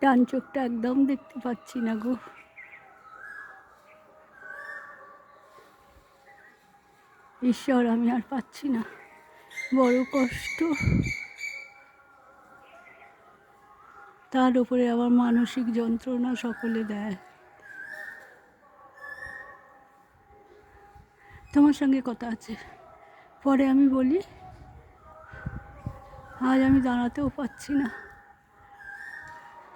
ডান চোখটা একদম দেখতে পাচ্ছি না গো। ঈশ্বর, আমি আর পাচ্ছি না, বড় কষ্ট। তার উপরে আবার মানসিক যন্ত্রণা সকলে দেয়। তোমার সঙ্গে কথা আছে, পরে আমি বলি। আজ আমি দাঁড়াতেও পাচ্ছি না।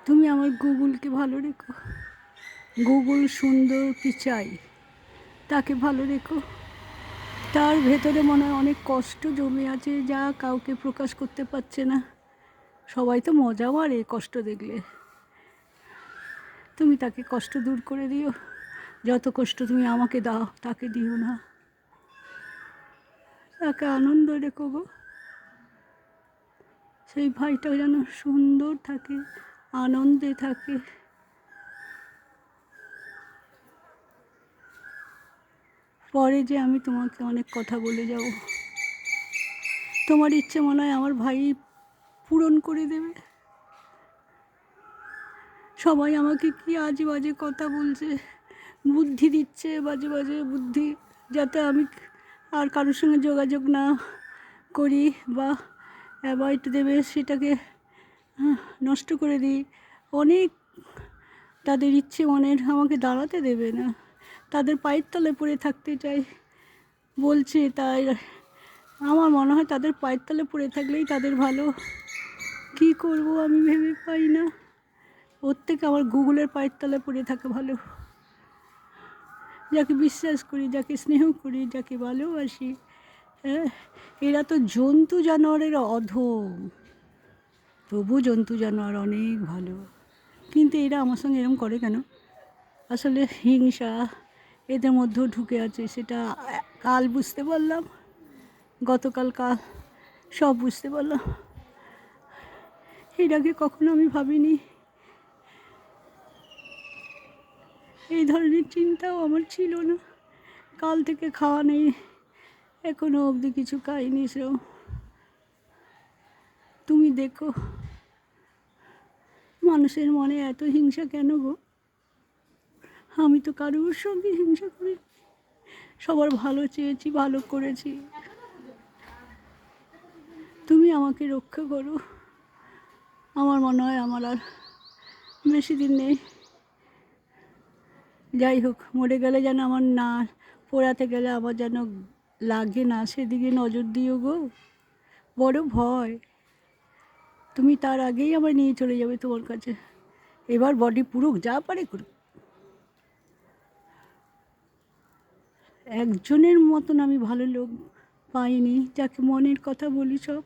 তুমি আমার গুগলকে ভালো রেখো। গুগল সুন্দর কি চাই, তাকে ভালো রেখো। তার ভেতরে মনে হয় অনেক কষ্ট জমে আছে, যা কাউকে প্রকাশ করতে পারছে না। সবাই তো মজা মারে কষ্ট দেখলে। তুমি তাকে কষ্ট দূর করে দিও। যত কষ্ট তুমি আমাকে দাও, তাকে দিও না। তাকে আনন্দ রেখো গো। সেই ভাইটা যেন সুন্দর থাকে, আনন্দে থাকে। পরে যে আমি তোমাকে অনেক কথা বলে যাব, তোমার ইচ্ছে মনে হয় আমার ভাই পূরণ করে দেবে। সবাই আমাকে কি আজে বাজে কথা বলছে, বুদ্ধি দিচ্ছে, বাজে বাজে বুদ্ধি, যাতে আমি আর কারোর সঙ্গে যোগাযোগ না করি বা অ্যাভয়েড দেবে সেটাকে নষ্ট করে দিই। অনেক তাদের ইচ্ছে মনের, আমাকে দাঁড়াতে দেবে না। তাদের পায়ের তলায় পড়ে থাকতে চাই বলছে, তাই আমার মনে হয় তাদের পায়ের তলায় পড়ে থাকলেই তাদের ভালো। কি করব আমি ভেবে পাই না। ওর থেকে আমার গুগলের পায়ের তলায় পড়ে থাকা ভালো। যাকে বিশ্বাস করি, যাকে স্নেহ করি, যাকে ভালোবাসি, হ্যাঁ, এরা তো জন্তু জানোয়ারের অধম। তবু জন্তু জানোয়ার অনেক ভালো। কিন্তু এরা আমার সঙ্গে এরকম করে কেন? আসলে হিংসা এদের মধ্যেও ঢুকে আছে, সেটা কাল বুঝতে পারলাম, গতকাল সব বুঝতে পারলাম। এর আগে কখনো আমি ভাবিনি, এই ধরনের চিন্তাও আমার ছিল না। কাল থেকে খাওয়া নেই, এখনো অবধি কিছু খাইনি। সেও তুমি দেখো, মানুষের মনে এত হিংসা কেন গো? আমি তো কারোর সঙ্গে হিংসা করি, সবার ভালো চেয়েছি, ভালো করেছি। তুমি আমাকে রক্ষা করো। আমার মনে হয় আমার আর বেশি দিন নেই। যাই হোক, মরে গেলে যেন আমার না, পোড়াতে গেলে আমার যেন লাগে না, সেদিকে নজর দিও গো। বড় ভয়। তুমি তার আগেই আমার নিয়ে চলে যাবে তোমার কাছে। এবার বডি পুরুক, যা পারে করুক। একজনের মতন আমি ভালো লোক পাইনি, যাকে মনের কথা বলি সব।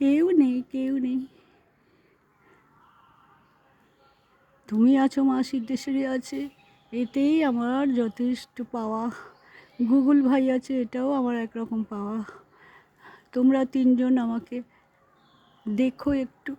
কেউ নেই, কেউ নেই। তুমি আছো, মা সিদ্ধেশ্বরী আছে, এতেই আমার যথেষ্ট পাওয়া। গুগল ভাই আছে, এটাও আমার একরকম পাওয়া। তোমরা তিনজন আমাকে দেখো একটু।